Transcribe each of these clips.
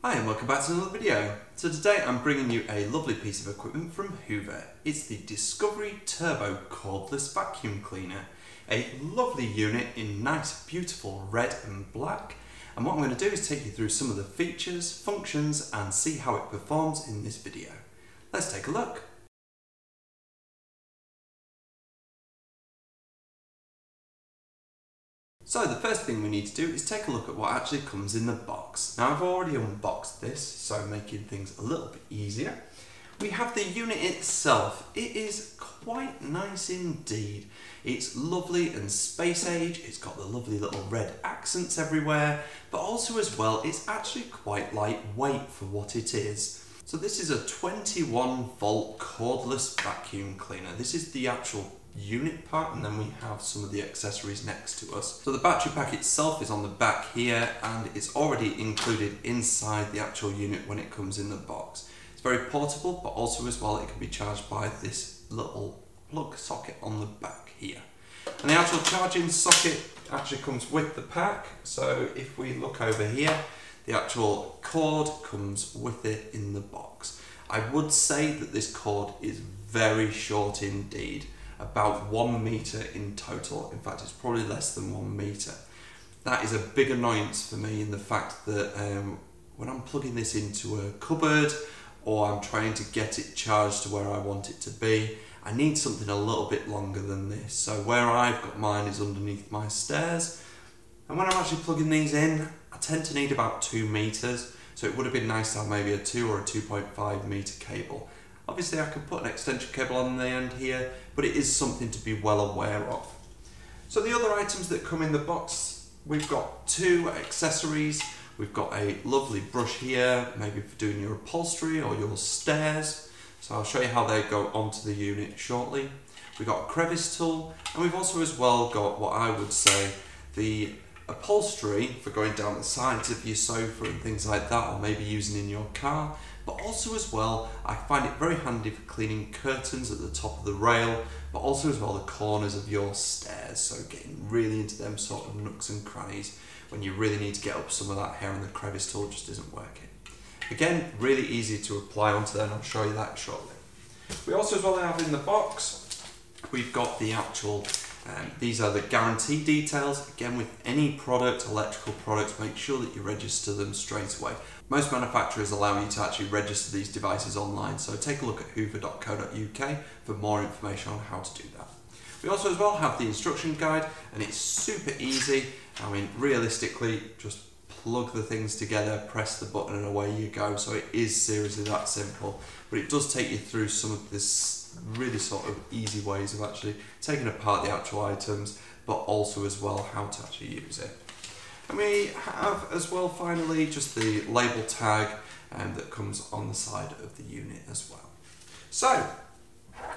Hi and welcome back to another video. So today I'm bringing you a lovely piece of equipment from Hoover. It's the Discovery Turbo Cordless Vacuum Cleaner. A lovely unit in nice beautiful red and black. And what I'm going to do is take you through some of the features, functions and see how it performs in this video. Let's take a look. So the first thing we need to do is take a look at what actually comes in the box. Now I've already unboxed this, so making things a little bit easier. We have the unit itself. It is quite nice indeed. It's lovely and space age. It's got the lovely little red accents everywhere, but also as well, it's actually quite lightweight for what it is. So this is a 21 volt cordless vacuum cleaner. This is the actual unit part, and then we have some of the accessories next to us. So the battery pack itself is on the back here, and it's already included inside the actual unit when it comes in the box. It's very portable, but also as well it can be charged by this little plug socket on the back here. And the actual charging socket actually comes with the pack. So if we look over here, the actual cord comes with it in the box. I would say that this cord is very short indeed. About 1 meter in total. In fact, it's probably less than 1 meter. That is a big annoyance for me in the fact that when I'm plugging this into a cupboard or I'm trying to get it charged to where I want it to be, I need something a little bit longer than this. So where I've got mine is underneath my stairs, and when I'm actually plugging these in, I tend to need about 2 meters. So it would have been nice to have maybe a 2 or a 2.5 meter cable. Obviously I could put an extension cable on the end here, but it is something to be well aware of. So the other items that come in the box, we've got 2 accessories. We've got a lovely brush here, maybe for doing your upholstery or your stairs. So I'll show you how they go onto the unit shortly. We've got a crevice tool, and we've also as well got what I would say the upholstery for going down the sides of your sofa and things like that, or maybe using in your car. But also as well, I find it very handy for cleaning curtains at the top of the rail, but also as well the corners of your stairs. So getting really into them sort of nooks and crannies when you really need to get up some of that hair and the crevice tool just isn't working. Again, really easy to apply onto there, and I'll show you that shortly. We also as well have in the box, we've got the actual, these are the guarantee details. Again, with any product, electrical products, make sure that you register them straight away. Most manufacturers allow you to actually register these devices online, so take a look at hoover.co.uk for more information on how to do that. We also as well have the instruction guide, and it's super easy. I mean, realistically, just plug the things together, press the button and away you go. So it is seriously that simple, but it does take you through some of this really sort of easy ways of actually taking apart the actual items, but also as well how to actually use it. And we have as well finally just the label tag that comes on the side of the unit as well. So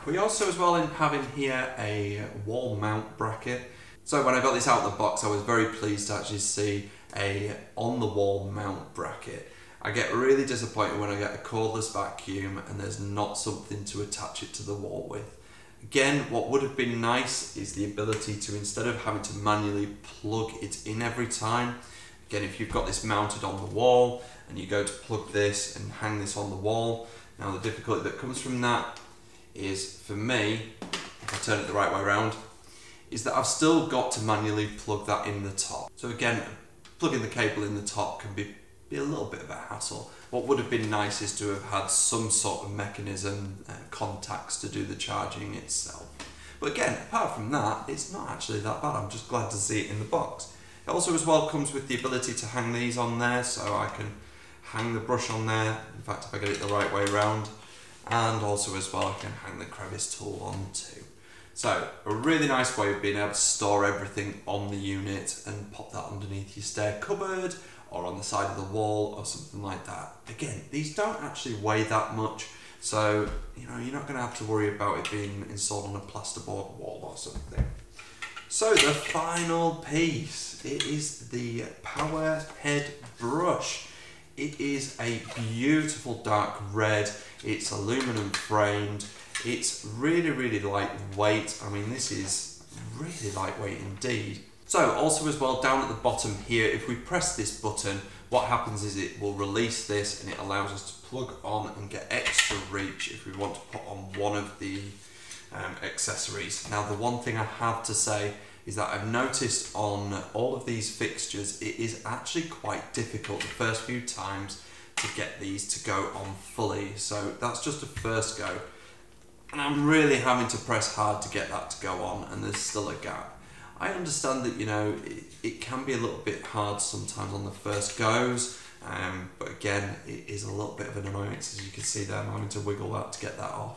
we also as well have in here a wall mount bracket. So when I got this out of the box, I was very pleased to actually see a on the wall mount bracket. I get really disappointed when I get a cordless vacuum and there's not something to attach it to the wall with. Again, what would have been nice is the ability to, instead of having to manually plug it in every time, again, if you've got this mounted on the wall and you go to plug this and hang this on the wall, now the difficulty that comes from that is, for me, if I turn it the right way around, is that I've still got to manually plug that in the top. So again, plugging the cable in the top can be a little bit of a hassle. What would have been nice is to have had some sort of mechanism, contacts to do the charging itself. But again, apart from that, it's not actually that bad. I'm just glad to see it in the box. It also as well comes with the ability to hang these on there, so I can hang the brush on there, in fact if I get it the right way around, and also as well I can hang the crevice tool on too. So a really nice way of being able to store everything on the unit and pop that underneath your stair cupboard or on the side of the wall or something like that. Again, these don't actually weigh that much, so you know, you're not going to have to worry about it being installed on a plasterboard wall or something. So the final piece, it is the power head brush. It is a beautiful dark red, it's aluminum framed, it's really lightweight. I mean, this is really lightweight indeed. So also as well, down at the bottom here, if we press this button, what happens is it will release this and it allows us to plug on and get extra reach if we want to put on one of the accessories. Now the one thing I have to say is that I've noticed on all of these fixtures it is actually quite difficult the first few times to get these to go on fully. So that's just a first go. And I'm really having to press hard to get that to go on, and there's still a gap. I understand that, you know, it can be a little bit hard sometimes on the first goes, but again, it is a little bit of an annoyance, as you can see there. I'm having to wiggle that to get that off.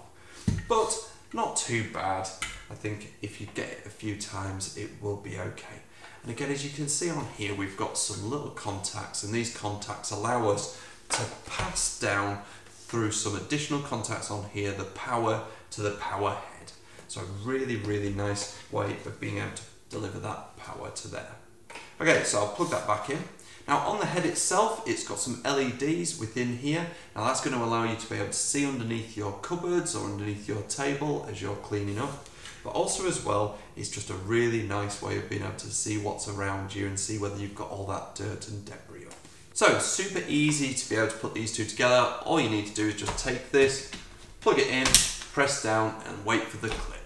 But not too bad. I think if you get it a few times, it will be okay. And again, as you can see on here, we've got some little contacts, and these contacts allow us to pass down through some additional contacts on here, the power to the power head. So a really, really nice way of being able to deliver that power to there. Okay, so I'll plug that back in. Now on the head itself, it's got some LEDs within here. Now that's going to allow you to be able to see underneath your cupboards or underneath your table as you're cleaning up. But also as well, it's just a really nice way of being able to see what's around you and see whether you've got all that dirt and debris up. So super easy to be able to put these two together. All you need to do is just take this, plug it in, press down and wait for the clip.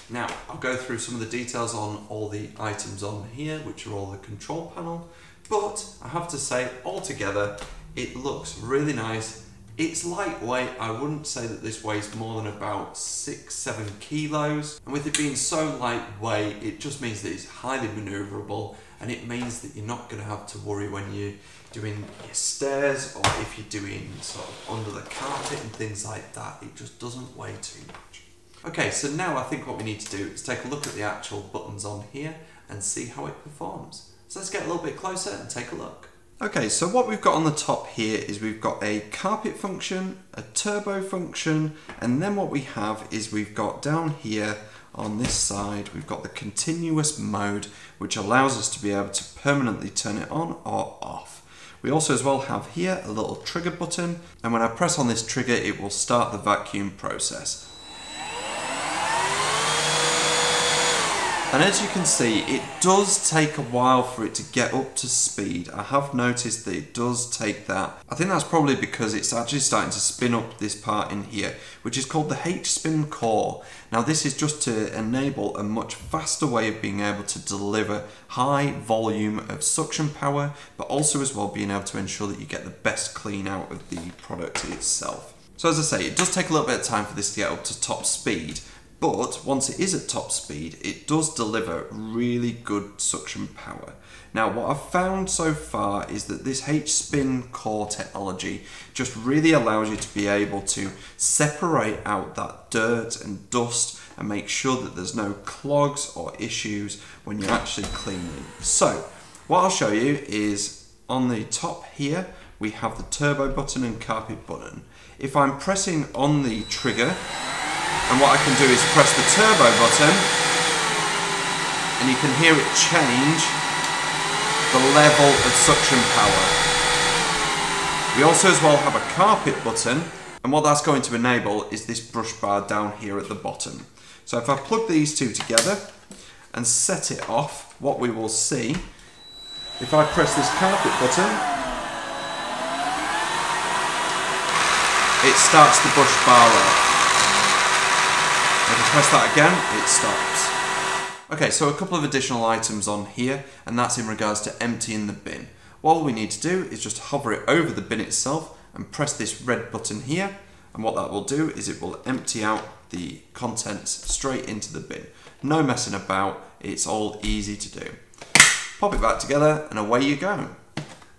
Now I'll go through some of the details on all the items on here, which are all the control panel, but I have to say altogether it looks really nice. It's lightweight. I wouldn't say that this weighs more than about 6-7 kilos, and with it being so lightweight it just means that it's highly maneuverable, and it means that you're not going to have to worry when you're doing your stairs or if you're doing sort of under the carpet and things like that. It just doesn't weigh too much. Okay, so now I think what we need to do is take a look at the actual buttons on here and see how it performs. So let's get a little bit closer and take a look. Okay, so what we've got on the top here is we've got a carpet function, a turbo function, and then what we have is we've got down here on this side, we've got the continuous mode, which allows us to be able to permanently turn it on or off. We also as well have here a little trigger button, and when I press on this trigger, it will start the vacuum process. And as you can see, it does take a while for it to get up to speed. I have noticed that it does take that. I think that's probably because it's actually starting to spin up this part in here, which is called the H-spin core. Now this is just to enable a much faster way of being able to deliver high volume of suction power, but also as well being able to ensure that you get the best clean out of the product itself. So as I say, it does take a little bit of time for this to get up to top speed, but once it is at top speed, it does deliver really good suction power. Now what I've found so far is that this H-spin core technology just really allows you to be able to separate out that dirt and dust and make sure that there's no clogs or issues when you're actually cleaning. So what I'll show you is on the top here, we have the turbo button and carpet button. If I'm pressing on the trigger, and what I can do is press the turbo button, and you can hear it change the level of suction power. We also as well have a carpet button, and what that's going to enable is this brush bar down here at the bottom. So if I plug these two together and set it off, what we will see, if I press this carpet button, it starts the brush bar off. If I press that again, it stops. Okay, so a couple of additional items on here, and that's in regards to emptying the bin. What we need to do is just hover it over the bin itself and press this red button here, and what that will do is it will empty out the contents straight into the bin. No messing about, it's all easy to do. Pop it back together and away you go.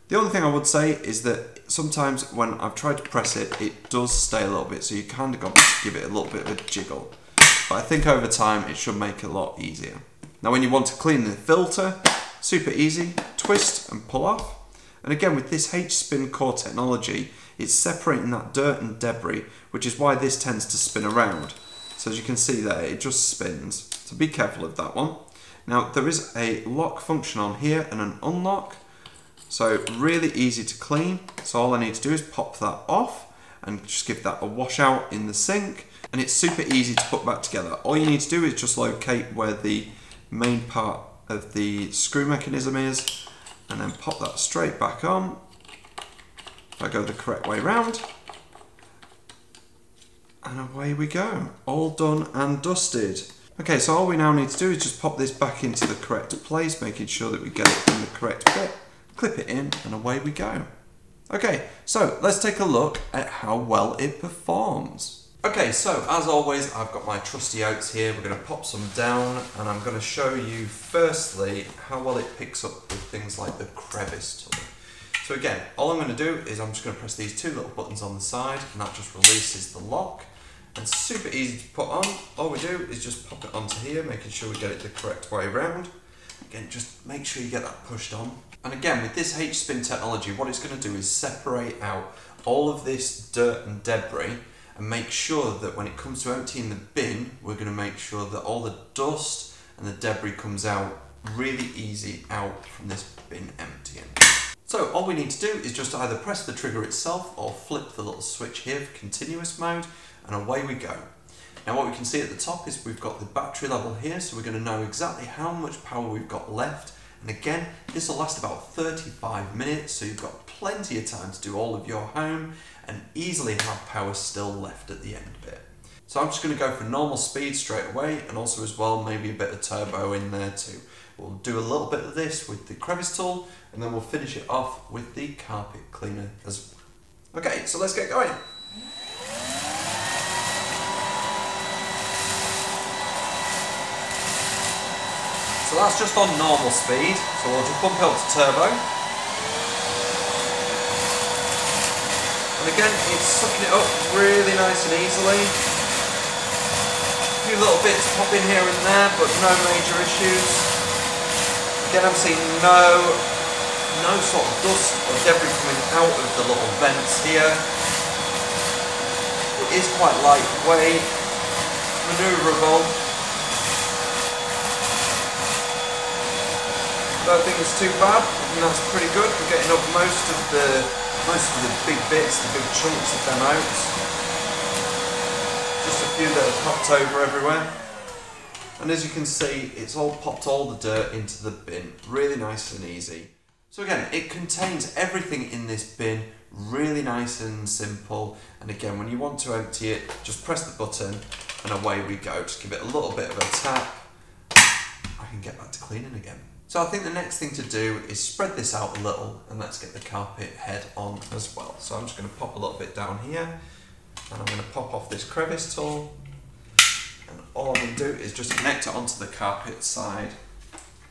The only thing I would say is that sometimes when I've tried to press it, it does stay a little bit, so you kind of got to give it a little bit of a jiggle. But I think over time it should make it a lot easier. Now when you want to clean the filter, super easy, twist and pull off. And again with this H-spin core technology, it's separating that dirt and debris, which is why this tends to spin around. So as you can see there, it just spins. So be careful of that one. Now there is a lock function on here and an unlock. So really easy to clean. So all I need to do is pop that off and just give that a wash out in the sink. And it's super easy to put back together. All you need to do is just locate where the main part of the screw mechanism is and then pop that straight back on I go the correct way round. And away we go. All done and dusted. Okay, so all we now need to do is just pop this back into the correct place, making sure that we get it in the correct bit, clip it in, and away we go. Okay, so let's take a look at how well it performs. Okay, so as always, I've got my trusty oats here. We're going to pop some down, and I'm going to show you firstly how well it picks up with things like the crevice tool. So again, all I'm going to do is I'm just going to press these two little buttons on the side, and that just releases the lock. And super easy to put on. All we do is just pop it onto here, making sure we get it the correct way around. Again, just make sure you get that pushed on. And again, with this H-spin technology, what it's going to do is separate out all of this dirt and debris and make sure that when it comes to emptying the bin, we're going to make sure that all the dust and the debris comes out really easy out from this bin emptying. So all we need to do is just either press the trigger itself or flip the little switch here for continuous mode, and away we go. Now what we can see at the top is we've got the battery level here, so we're going to know exactly how much power we've got left. And again, this will last about 35 minutes, so you've got plenty of time to do all of your home and easily have power still left at the end bit. So I'm just going to go for normal speed straight away, and also as well maybe a bit of turbo in there too. We'll do a little bit of this with the crevice tool, and then we'll finish it off with the carpet cleaner as well. Okay, so let's get going. So that's just on normal speed, so we'll just bump it up to turbo. And again, it's sucking it up really nice and easily. A few little bits pop in here and there, but no major issues. Again, I'm seeing no sort of dust or debris coming out of the little vents here. It is quite lightweight, manoeuvrable. I don't think it's too bad, and that's pretty good. We're getting up most of the big bits, the big chunks of them out. Just a few that have popped over everywhere. And as you can see, it's all popped all the dirt into the bin. Really nice and easy. So again, it contains everything in this bin, really nice and simple. And again, when you want to empty it, just press the button and away we go. Just give it a little bit of a tap. I can get back to cleaning again. So I think the next thing to do is spread this out a little, and let's get the carpet head on as well. So I'm just going to pop a little bit down here, and I'm going to pop off this crevice tool, and all I'm going to do is just connect it onto the carpet side.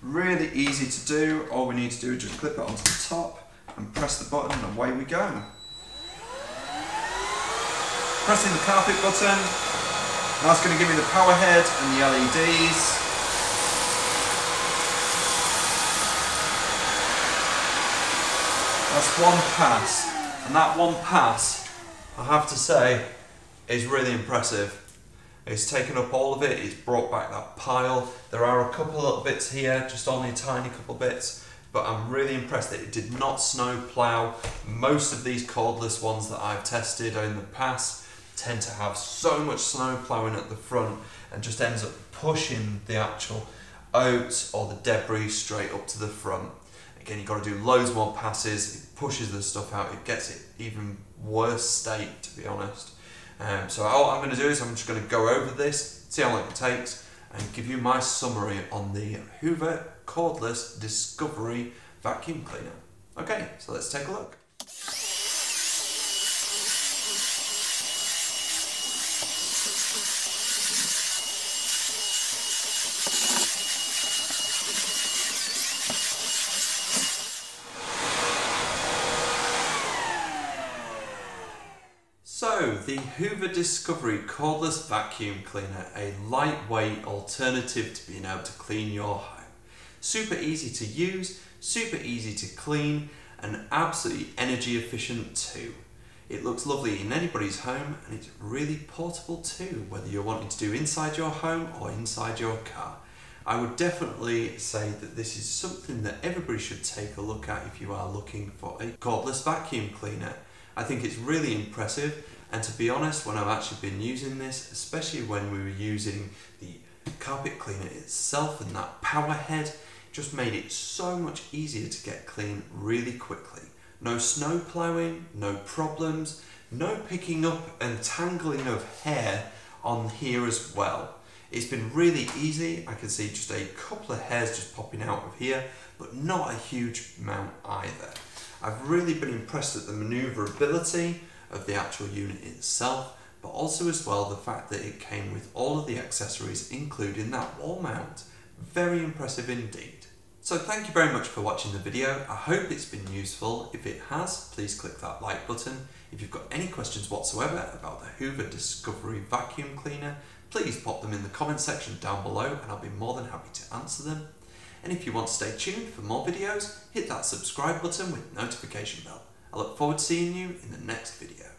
Really easy to do. All we need to do is just clip it onto the top and press the button, and away we go. Pressing the carpet button, that's going to give me the power head and the LEDs. That's one pass, and that one pass, I have to say, is really impressive. It's taken up all of it, it's brought back that pile. There are a couple of little bits here, just only a tiny couple bits, but I'm really impressed that it did not snow plough. Most of these cordless ones that I've tested in the past tend to have so much snow ploughing at the front and just ends up pushing the actual oats or the debris straight up to the front. Again, you've got to do loads more passes, it pushes the stuff out, it gets it even worse state, to be honest. So all I'm going to do is I'm just going to go over this, see how long it takes, and give you my summary on the Hoover Cordless Discovery Vacuum Cleaner. Okay, so let's take a look. So, the Hoover Discovery Cordless Vacuum Cleaner, a lightweight alternative to being able to clean your home. Super easy to use, super easy to clean, and absolutely energy efficient too. It looks lovely in anybody's home, and it's really portable too, whether you're wanting to do inside your home or inside your car. I would definitely say that this is something that everybody should take a look at if you are looking for a cordless vacuum cleaner. I think it's really impressive, and to be honest, when I've actually been using this, especially when we were using the carpet cleaner itself and that power head, just made it so much easier to get clean really quickly. No snow ploughing, no problems, no picking up and tangling of hair on here as well. It's been really easy. I can see just a couple of hairs just popping out of here, but not a huge amount either. I've really been impressed at the manoeuvrability of the actual unit itself, but also as well the fact that it came with all of the accessories, including that wall mount. Very impressive indeed. So thank you very much for watching the video. I hope it's been useful. If it has, please click that like button. If you've got any questions whatsoever about the Hoover Discovery vacuum cleaner, please pop them in the comment section down below and I'll be more than happy to answer them. And if you want to stay tuned for more videos, hit that subscribe button with notification bell. I look forward to seeing you in the next video.